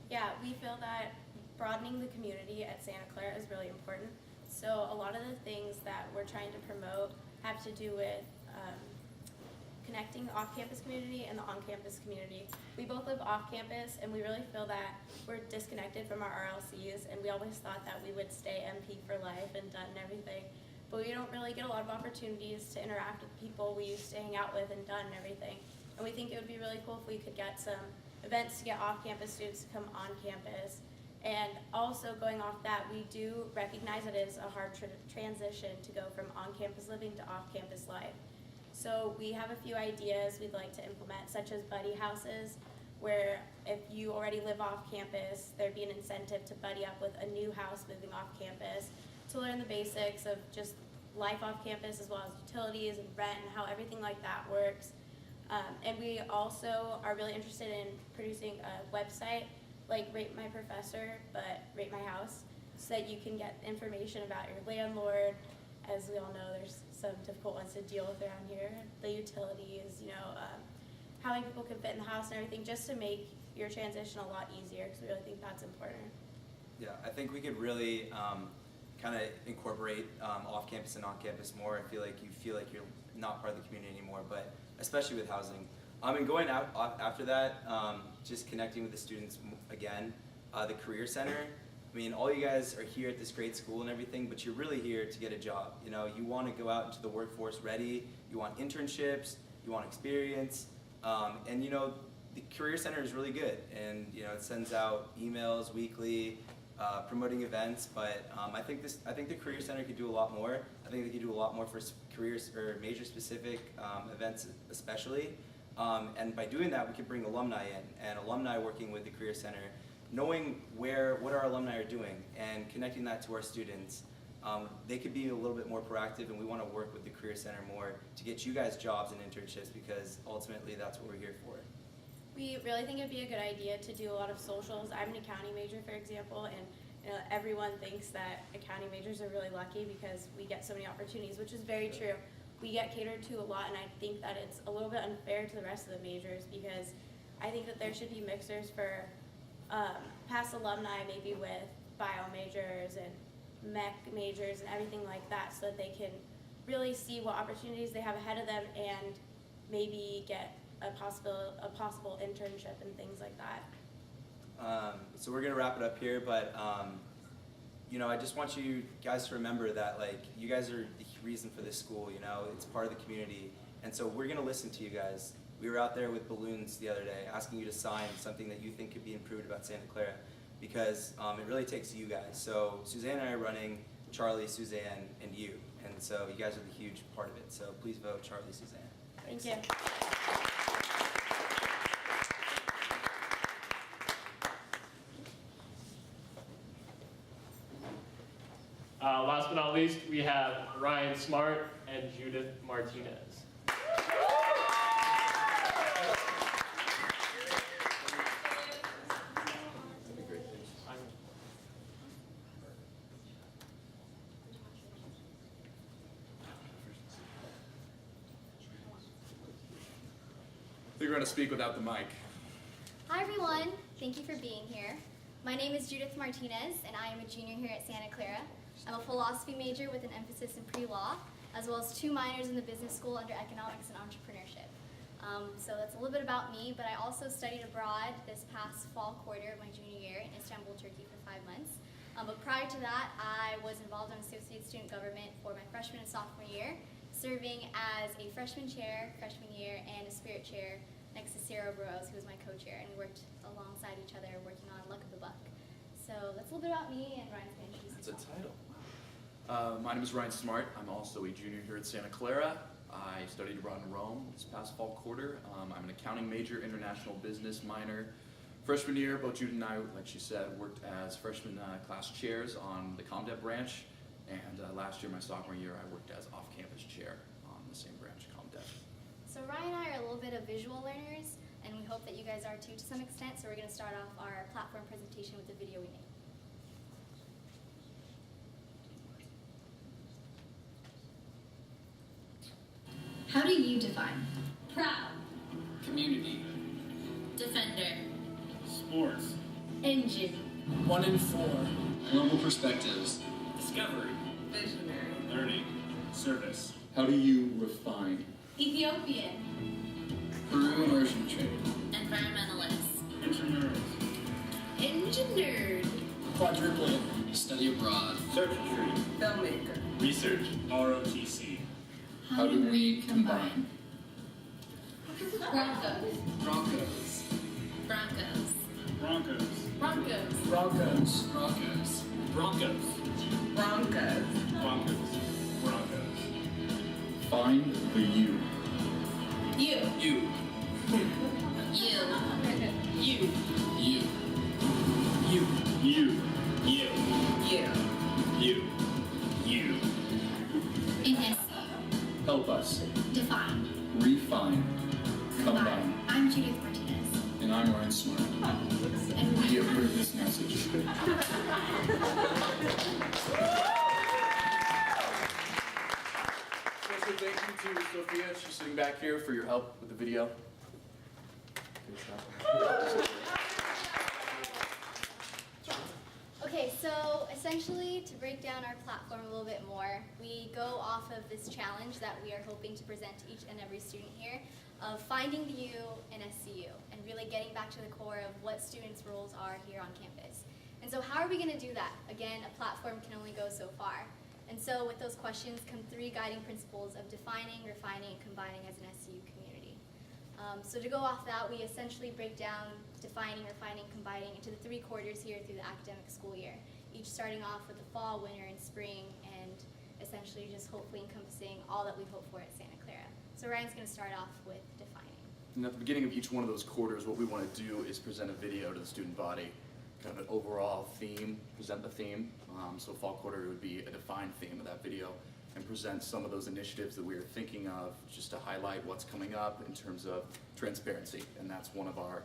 U: Yeah, we feel that broadening the community at Santa Clara is really important. So a lot of the things that we're trying to promote have to do with connecting the off-campus community and the on-campus community. We both live off-campus, and we really feel that we're disconnected from our RLCs, and we always thought that we would stay MP for life and done and everything. But we don't really get a lot of opportunities to interact with people we used to hang out with and done and everything. And we think it would be really cool if we could get some events to get off-campus students to come on campus. And also going off that, we do recognize it is a hard transition to go from on-campus living to off-campus life. So we have a few ideas we'd like to implement, such as buddy houses, where if you already live off campus, there'd be an incentive to buddy up with a new house moving off campus to learn the basics of just life off campus, as well as utilities and rent and how everything like that works. And we also are really interested in producing a website like Rate My Professor, but Rate My House, so that you can get information about your landlord. As we all know, there's some difficult ones to deal with around here. The utilities, how many people can fit in the house and everything, just to make your transition a lot easier, because we really think that's important.
T: Yeah, I think we could really kind of incorporate off-campus and on-campus more. I feel like you're not part of the community anymore, but especially with housing. And going out after that, just connecting with the students again. The Career Center. I mean, all you guys are here at this great school and everything, but you're really here to get a job. You want to go out into the workforce ready. You want internships. You want experience. And the Career Center is really good, and it sends out emails weekly, promoting events. But I think the Career Center could do a lot more. I think they could do a lot more for careers or major specific events, especially. And by doing that, we could bring alumni in, and alumni working with the Career Center, knowing what our alumni are doing and connecting that to our students. They could be a little bit more proactive, and we want to work with the Career Center more to get you guys jobs and internships, because ultimately that's what we're here for.
U: We really think it'd be a good idea to do a lot of socials. I'm an accounting major, for example, and everyone thinks that accounting majors are really lucky because we get so many opportunities, which is very true. We get catered to a lot, and I think that it's a little bit unfair to the rest of the majors because I think that there should be mixers for past alumni, maybe with bio majors and mech majors and everything like that, so that they can really see what opportunities they have ahead of them and maybe get a possible internship and things like that.
T: So we're gonna wrap it up here, but you know, I just want you guys to remember that like you guys are the reason for this school. You know, it's part of the community, and so we're gonna listen to you guys. We were out there with balloons the other day, asking you to sign something that you think could be improved about Santa Clara, because it really takes you guys. So Suzanne and I are running, Charlie, Suzanne, and you, and so you guys are the huge part of it. So please vote Charlie, Suzanne.
U: Thank you.
B: Last but not least, we have Ryan Smart and Judith Martinez.
A: You're going to speak without the mic.
V: Hi everyone, thank you for being here. My name is Judith Martinez and I am a junior here at Santa Clara. I'm a philosophy major with an emphasis in pre-law, as well as 2 minors in the business school under economics and entrepreneurship. So that's a little bit about me, but I also studied abroad this past fall quarter of my junior year in Istanbul, Turkey for 5 months. But prior to that, I was involved in associate student government for my freshman and sophomore year, serving as a freshman chair, freshman year, and a spirit chair next to Sarah Burrows, who was my co-chair, and we worked alongside each other working on Luck of the Buck. So that's a little bit about me, and Ryan's going to introduce
A: That's a title. My name is Ryan Smart. I'm also a junior here at Santa Clara. I studied abroad in Rome this past fall quarter. I'm an accounting major, international business minor. Freshman year, both Jude and I, like she said, worked as freshman class chairs on the ComDev branch. And last year, my sophomore year, I worked as off-campus chair on the same branch, ComDev.
V: So Ryan and I are a little bit of visual learners, and we hope that you guys are too to some extent. So we're going to start off our platform presentation with the video we made.
W: How do you define?
X: Proud.
A: Community.
X: Defender.
A: Sports.
X: Engine.
A: 1 in 4. Global perspectives.
X: Discovery. Visionary.
A: Learning. Service. How do you refine?
X: Ethiopian.
A: Peru immersion trade.
X: Environmentalist.
A: Internerd.
X: Engineered.
A: Quadruplet. Study abroad. Circuitry.
X: Filmmaker.
A: Research. ROTC.
X: How do we combine?
W: Broncos.
A: Broncos.
X: Broncos.
A: Broncos.
X: Broncos.
A: Broncos. Broncos. Broncos.
X: Broncos.
A: Broncos. Broncos. Find the you.
X: You.
A: You.
X: You.
A: You.
X: You.
A: You. You. You.
X: You.
A: You. You.
W: In SEO.
A: Help us.
W: Define.
A: Refine. Combine.
W: I'm Judith Martinez.
A: And I'm Ryan Smart.
W: And
A: We have heard this message. Special thank you to Sophia. She's sitting back here for your help with the video.
V: Okay, so essentially, to break down our platform a little bit more, we go off of this challenge that we are hoping to present to each and every student here of finding the you in SCU and really getting back to the core of what students' roles are here on campus. And so how are we going to do that? Again, a platform can only go so far. And so with those questions come 3 guiding principles of defining, refining, and combining as an SCU community. So to go off that, we essentially break down defining, refining, combining into the 3 quarters here through the academic school year, each starting off with the fall, winter, and spring, and essentially just hopefully encompassing all that we hope for at Santa Clara. So Ryan's going to start off with defining.
A: And at the beginning of each one of those quarters, what we want to do is present a video to the student body, kind of an overall theme, present the theme. So fall quarter would be a defined theme of that video. and present some of those initiatives that we are thinking of, just to highlight what's coming up in terms of transparency. And that's one of our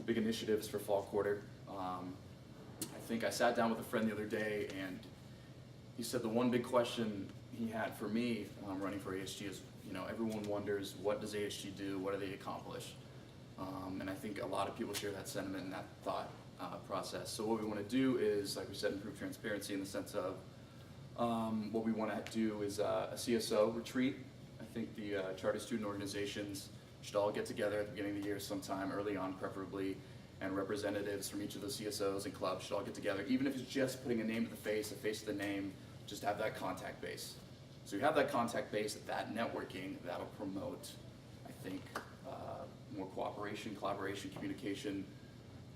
A: big initiatives for fall quarter. I think I sat down with a friend the other day, and he said the one big question he had for me running for ASG is, you know, everyone wonders, what does ASG do? What do they accomplish? And I think a lot of people share that sentiment and that thought process. So what we want to do is, like we said, improve transparency in the sense of what we want to do is a CSO retreat. I think the charter student organizations should all get together at the beginning of the year sometime early on, preferably, and representatives from each of those CSOs and clubs should all get together, even if it's just putting a name to the face, a face to the name, just have that contact base. So you have that contact base, that networking, that'll promote, I think, more cooperation, collaboration, communication,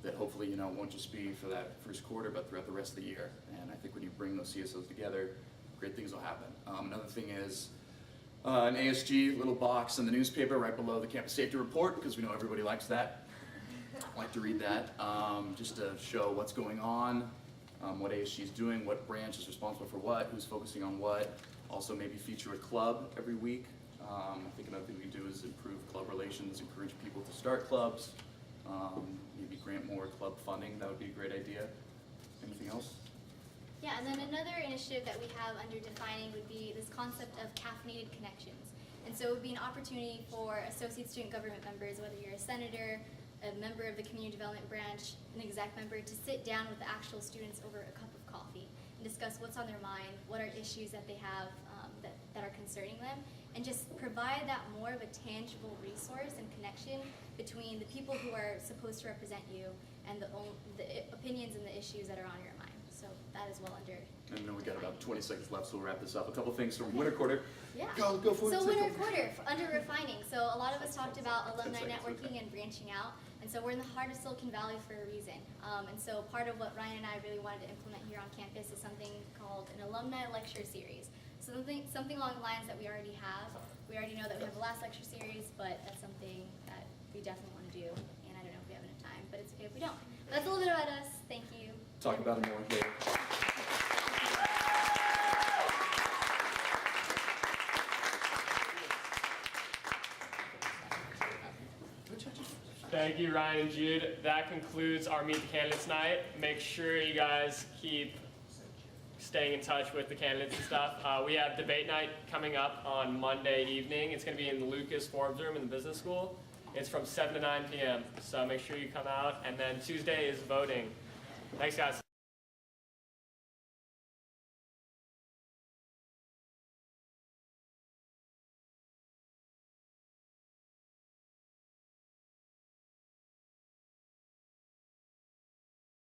A: that hopefully, you know, won't just be for that first quarter, but throughout the rest of the year. And I think when you bring those CSOs together, great things will happen. Another thing is an ASG little box in the newspaper right below the campus safety report, because we know everybody likes that. I like to read that, just to show what's going on, what ASG is doing, what branch is responsible for what, who's focusing on what. Also maybe feature a club every week. I think another thing we can do is improve club relations, encourage people to start clubs, maybe grant more club funding. That would be a great idea. Anything else?
V: Yeah, and then another initiative that we have under defining would be this concept of caffeinated connections. And so it would be an opportunity for associate student government members, whether you're a senator, a member of the community development branch, an exec member, to sit down with the actual students over a cup of coffee and discuss what's on their mind, what are issues that they have that are concerning them, and just provide that more of a tangible resource and connection between the people who are supposed to represent you and the opinions and the issues that are on your mind. So that is well under.
A: I know we got about 20 seconds left, so we'll wrap this up. A couple things from winter quarter.
V: Yeah.
A: Go for it.
V: So winter quarter, under refining. So a lot of us talked about alumni networking and branching out. And so we're in the heart of Silicon Valley for a reason. And so part of what Ryan and I really wanted to implement here on campus is something called an alumni lecture series. So something along the lines that we already have. We already know that we have a last lecture series, but that's something that we definitely want to do. And I don't know if we have enough time, but it's okay if we don't. But that's a little bit about us. Thank you.
A: Talk about it more later.
B: Thank you, Ryan and Jude. That concludes our Meet the Candidates night. Make sure you guys keep staying in touch with the candidates and stuff. We have debate night coming up on Monday evening. It's going to be in the Lucas Forbes Room in the business school. It's from 7 to 9 p.m. So make sure you come out. And then Tuesday is voting. Thanks, guys.